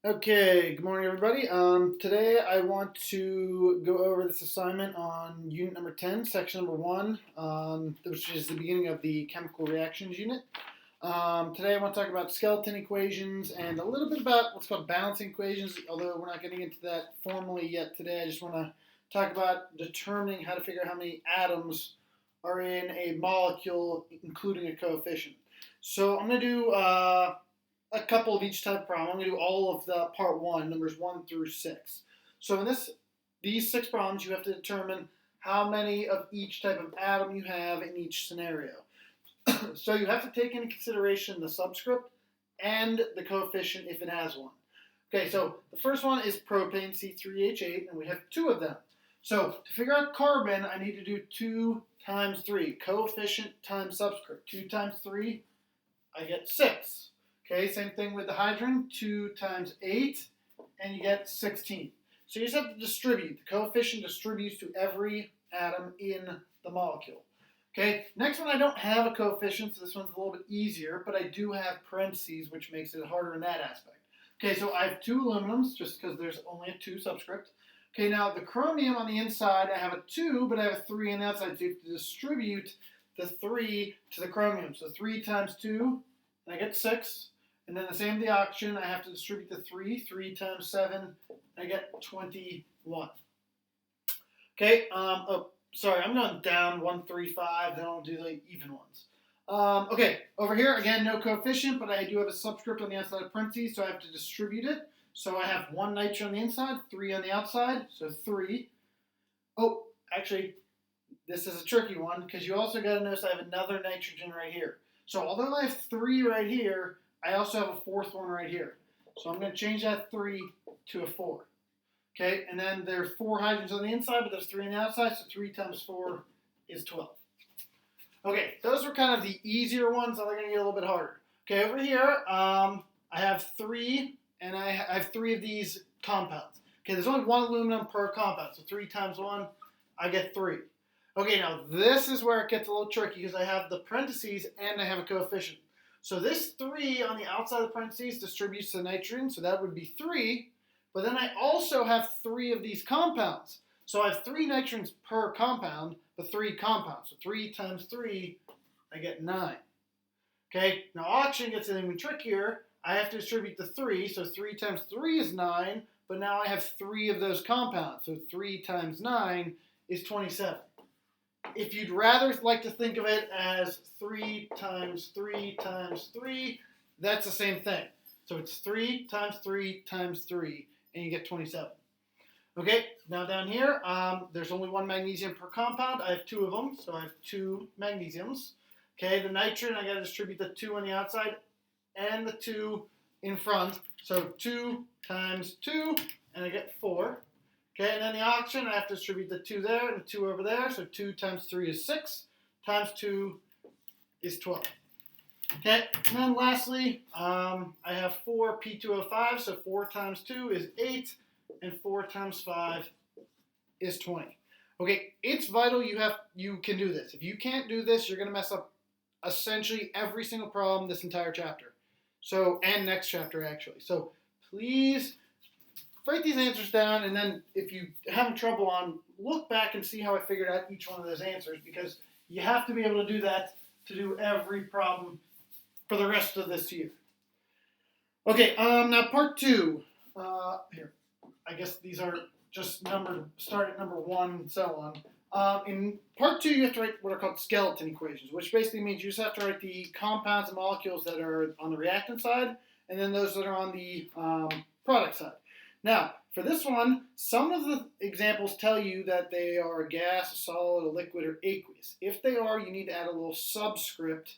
Okay, good morning, everybody. Today I want to go over this assignment on unit number 10, section number 1, which is the beginning of the chemical reactions unit. Today I want to talk about skeleton equations and a little bit about what's called balancing equations, although we're not getting into that formally yet today. I just want to talk about determining how to figure out how many atoms are in a molecule, including a coefficient. So I'm going to do a couple of each type of problem. I'm going to do all of the part 1, numbers 1 through 6. So in these 6 problems, you have to determine how many of each type of atom you have in each scenario. So you have to take into consideration the subscript and the coefficient if it has one. Okay, so the first one is propane, C3H8, and we have 2 of them. So to figure out carbon, I need to do 2 times 3, coefficient times subscript. 2 times 3, I get 6. Okay, same thing with the hydrogen, 2 times 8, and you get 16. So you just have to distribute. The coefficient distributes to every atom in the molecule. Okay, next one I don't have a coefficient, so this one's a little bit easier, but I do have parentheses, which makes it harder in that aspect. Okay, so I have 2 aluminums, just because there's only a 2 subscript. Okay, now the chromium on the inside, I have a 2, but I have a 3 on the outside, so you have to distribute the 3 to the chromium. So 3 times 2, and I get 6. And then the same with the oxygen, I have to distribute the 3. 3 times 7, and I get 21. Okay, sorry, I'm going down 1, 3, 5, then I'll do the even ones. Okay, over here, again, no coefficient, but I do have a subscript on the outside of parentheses, so I have to distribute it. So I have 1 nitrogen on the inside, 3 on the outside, so 3. Oh, actually, this is a tricky one, because you also got to notice I have another nitrogen right here. So although I have 3 right here, I also have a 4th one right here. So I'm going to change that 3 to a 4. Okay, and then there's 4 hydrogens on the inside, but there's 3 on the outside, so 3 times 4 is 12. Okay, those were kind of the easier ones, so they're going to get a little bit harder. Okay, over here, I have 3, and I have 3 of these compounds. Okay, there's only 1 aluminum per compound, so 3 times 1, I get 3. Okay, now this is where it gets a little tricky, because I have the parentheses and I have a coefficient. So this 3 on the outside of the parentheses distributes to nitrogen, so that would be 3. But then I also have 3 of these compounds. So I have 3 nitrogens per compound, but 3 compounds. So 3 times 3, I get 9. Okay, now oxygen gets even trickier. I have to distribute the 3, so 3 times 3 is 9, but now I have 3 of those compounds. So 3 times 9 is 27. If you'd rather like to think of it as 3 times 3 times 3, that's the same thing. So it's 3 times 3 times 3, and you get 27. Okay, now down here, there's only 1 magnesium per compound. I have 2 of them, so I have 2 magnesiums. Okay, the nitrogen, I got to distribute the 2 on the outside and the 2 in front. So 2 times 2, and I get 4. Okay, and then the oxygen, I have to distribute the 2 there and the 2 over there. So 2 times 3 is 6, times 2 is 12. Okay, and then lastly, I have 4 P2O5, so 4 times 2 is 8, and 4 times 5 is 20. Okay, it's vital you can do this. If you can't do this, you're going to mess up essentially every single problem this entire chapter. So, and next chapter actually. So please write these answers down, and then if you having trouble look back and see how I figured out each one of those answers, because you have to be able to do that to do every problem for the rest of this year. Okay, now part 2. Here, I guess these are just numbered, start at number 1 and so on. In part 2, you have to write what are called skeleton equations, which basically means you just have to write the compounds and molecules that are on the reactant side, and then those that are on the product side. Now, for this one, some of the examples tell you that they are a gas, a solid, a liquid, or aqueous. If they are, you need to add a little subscript,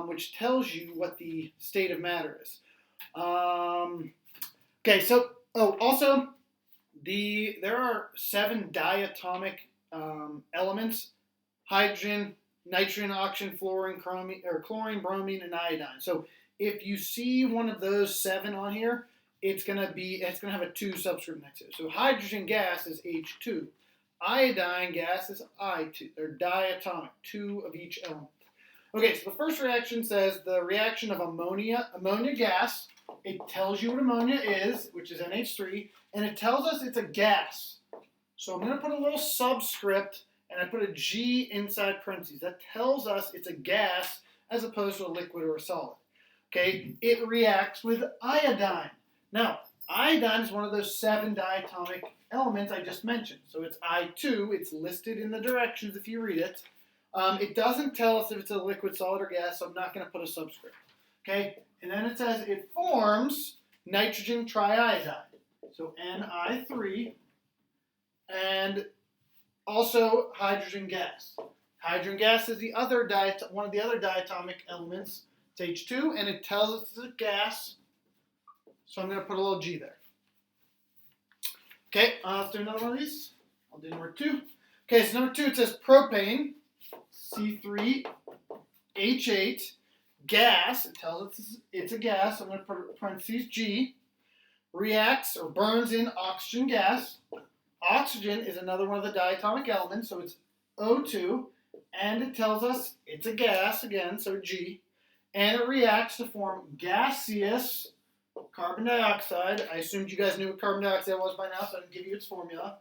which tells you what the state of matter is. Okay, so, also, there are 7 diatomic elements: hydrogen, nitrogen, oxygen, fluorine, chlorine, bromine, and iodine. So if you see one of those 7 on here, it's going to have a 2 subscript next to it. So hydrogen gas is H2. Iodine gas is I2. They're diatomic, 2 of each element. Okay, so the first reaction says the reaction of ammonia gas It tells you what ammonia is, which is NH3, and it tells us it's a gas. So I'm going to put a little subscript, and I put a G inside parentheses. That tells us it's a gas as opposed to a liquid or a solid. Okay, it reacts with iodine. Now, iodine is one of those 7 diatomic elements I just mentioned. So it's I2. It's listed in the directions if you read it. It doesn't tell us if it's a liquid, solid, or gas, so I'm not going to put a subscript. Okay, and then it says it forms nitrogen triiodide. So Ni3, and also hydrogen gas. Hydrogen gas is the other one of the other diatomic elements. It's H2, and it tells us it's a gas. So I'm going to put a little G there. Okay, let's do another one of these. I'll do number 2. Okay, so number 2, it says propane, C3H8, gas. It tells us it's a gas. I'm going to put parentheses G. Reacts or burns in oxygen gas. Oxygen is another one of the diatomic elements, so it's O2. And it tells us it's a gas, again, so G. And it reacts to form gaseous carbon dioxide. I assumed you guys knew what carbon dioxide was by now, so I didn't give you its formula.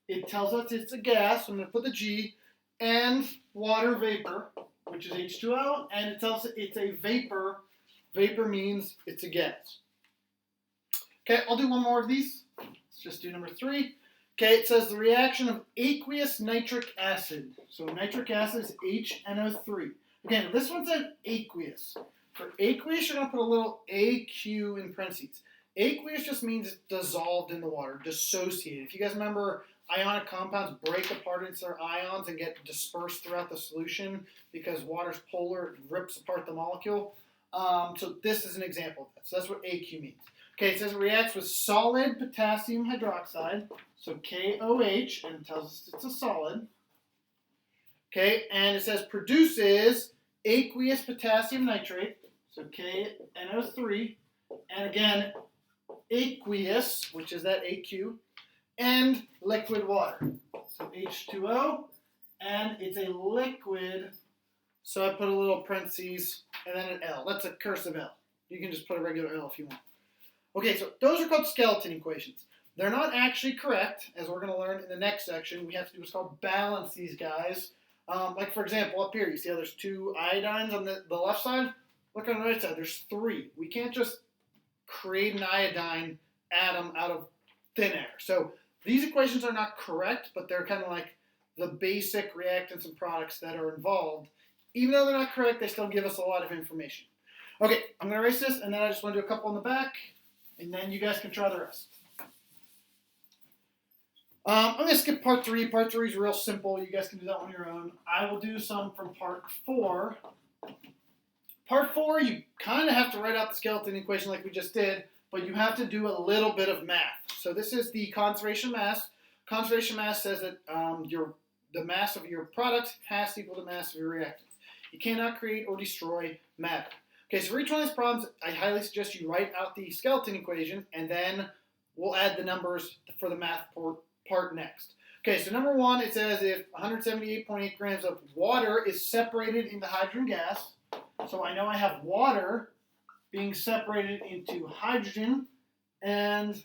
It tells us it's a gas. So I'm going to put the G. And water vapor, which is H2O. And it tells us it's a vapor. Vapor means it's a gas. Okay, I'll do one more of these. Let's just do number 3. Okay, it says the reaction of aqueous nitric acid. So nitric acid is HNO3. Again, this one said aqueous. For aqueous, you're going to put a little AQ in parentheses. Aqueous just means it's dissolved in the water, dissociated. If you guys remember, ionic compounds break apart into their ions and get dispersed throughout the solution because water's polar, it rips apart the molecule. So this is an example of that. So that's what AQ means. Okay, it says it reacts with solid potassium hydroxide, so KOH, and it tells us it's a solid. Okay, and it says produces aqueous potassium nitrate, so KNO3, and again, aqueous, which is that AQ, and liquid water, so H2O, and it's a liquid, so I put a little parentheses, and then an L. That's a cursive L. You can just put a regular L if you want. Okay, so those are called skeleton equations. They're not actually correct, as we're going to learn in the next section. We have to do what's called balance these guys. Like, for example, up here, you see how there's 2 iodines on the left side? Look on the right side, there's 3. We can't just create an iodine atom out of thin air. So these equations are not correct, but they're kind of like the basic reactants and products that are involved. Even though they're not correct, they still give us a lot of information. Okay, I'm going to erase this, and then I just want to do a couple on the back, and then you guys can try the rest. I'm going to skip part 3. Part 3 is real simple. You guys can do that on your own. I will do some from part 4. Part 4, you kind of have to write out the skeleton equation like we just did, but you have to do a little bit of math. So this is the conservation mass. Conservation mass says that the mass of your product has to equal the mass of your reactant. You cannot create or destroy matter. Okay, so for each one of these problems, I highly suggest you write out the skeleton equation, and then we'll add the numbers for the math part next. Okay, so number 1, it says if 178.8 grams of water is separated into hydrogen gas, so I know I have water being separated into hydrogen and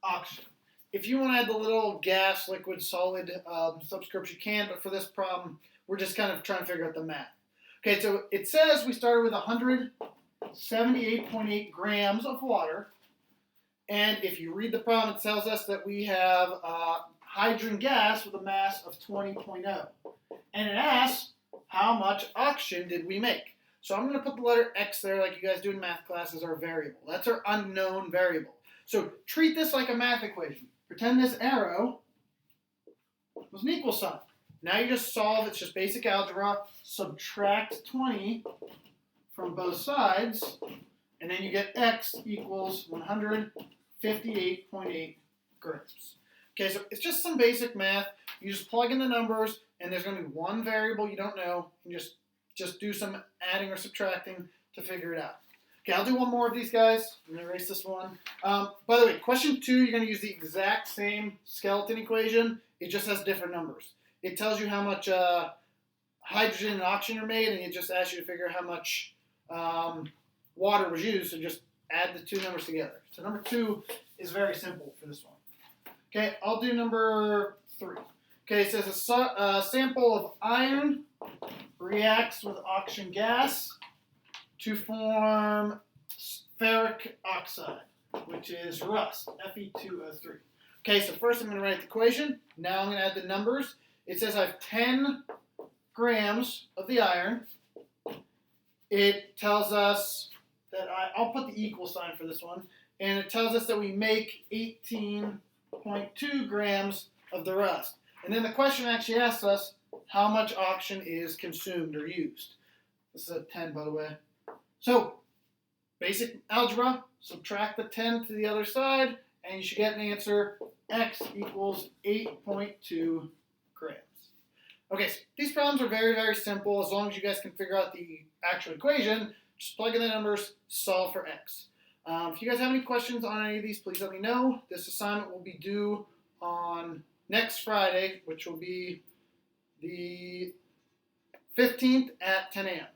oxygen. If you want to add the little gas, liquid, solid subscripts, you can, but for this problem, we're just kind of trying to figure out the math. Okay, so it says we started with 178.8 grams of water, and if you read the problem, it tells us that we have hydrogen gas with a mass of 20.0, and it asks how much oxygen did we make. So I'm going to put the letter X there like you guys do in math class as our variable. That's our unknown variable. So treat this like a math equation. Pretend this arrow was an equal sign. Now you just solve, it's just basic algebra, subtract 20 from both sides, and then you get X equals 158.8 grams. Okay, so it's just some basic math. You just plug in the numbers, and there's going to be one variable you don't know, and just do some adding or subtracting to figure it out. Okay, I'll do one more of these guys. I'm going to erase this one. By the way, question 2, you're going to use the exact same skeleton equation. It just has different numbers. It tells you how much hydrogen and oxygen are made, and it just asks you to figure out how much water was used. So just add the two numbers together. So number 2 is very simple for this one. Okay, I'll do number 3. Okay, it says a sample of iron reacts with oxygen gas to form ferric oxide, which is rust, Fe2O3. Okay, so first I'm going to write the equation. Now I'm going to add the numbers. It says I have 10 grams of the iron. It tells us that I'll put the equal sign for this one. And it tells us that we make 18.2 grams of the rust. And then the question actually asks us how much oxygen is consumed or used. This is a 10, by the way. So, basic algebra, subtract the 10 to the other side, and you should get an answer. X equals 8.2 grams. Okay, so these problems are very, very simple. As long as you guys can figure out the actual equation, just plug in the numbers, solve for X. If you guys have any questions on any of these, please let me know. This assignment will be due on next Friday, which will be the 15th at 10 a.m.